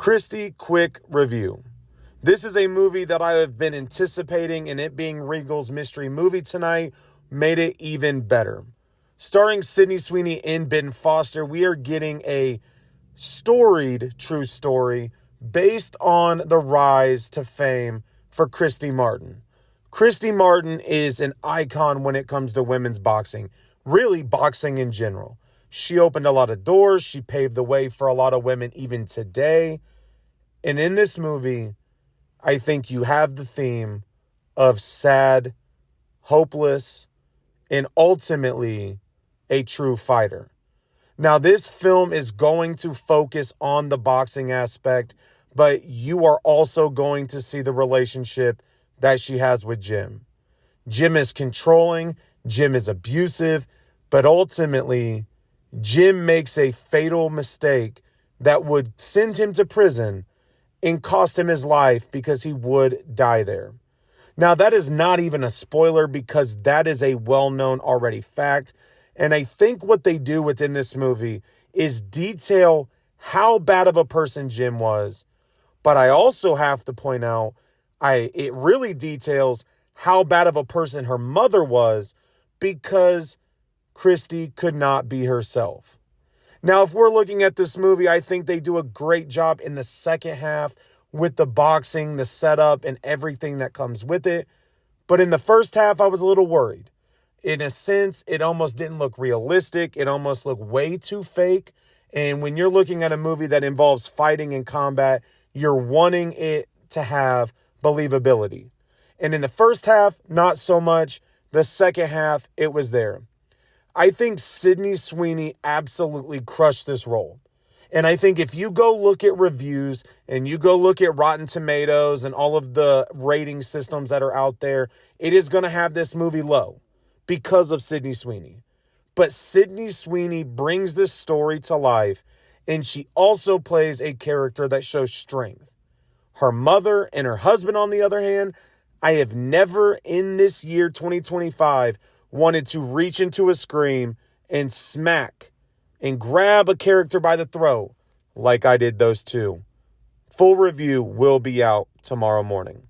Christy, quick review. This is a movie that I have been anticipating, and it being Regal's mystery movie tonight made it even better. Starring Sydney Sweeney and Ben Foster, we are getting a storied true story based on the rise to fame for Christy Martin. Christy Martin is an icon when it comes to women's boxing, really boxing in general. She opened a lot of doors. She paved the way for a lot of women even today. And in this movie, I think you have the theme of sad, hopeless, and ultimately a true fighter. Now, this film is going to focus on the boxing aspect, but you are also going to see the relationship that she has with Jim. Jim is controlling, Jim is abusive, but ultimately, Jim makes a fatal mistake that would send him to prison and cost him his life because he would die there. Now, that is not even a spoiler because that is a well-known already fact. And I think what they do within this movie is detail how bad of a person Jim was. But I also have to point out, it really details how bad of a person her mother was because Christy could not be herself. Now, if we're looking at this movie, I think they do a great job in the second half with the boxing, the setup, and everything that comes with it. But in the first half, I was a little worried. In a sense, it almost didn't look realistic. It almost looked way too fake. And when you're looking at a movie that involves fighting and combat, you're wanting it to have believability. And in the first half, not so much. The second half, it was there. I think Sydney Sweeney absolutely crushed this role. And I think if you go look at reviews and you go look at Rotten Tomatoes and all of the rating systems that are out there, it is going to have this movie low because of Sydney Sweeney. But Sydney Sweeney brings this story to life, and she also plays a character that shows strength. Her mother and her husband, on the other hand, I have never in this year, 2025, wanted to reach into a screen and smack and grab a character by the throat like I did those two. Full review will be out tomorrow morning.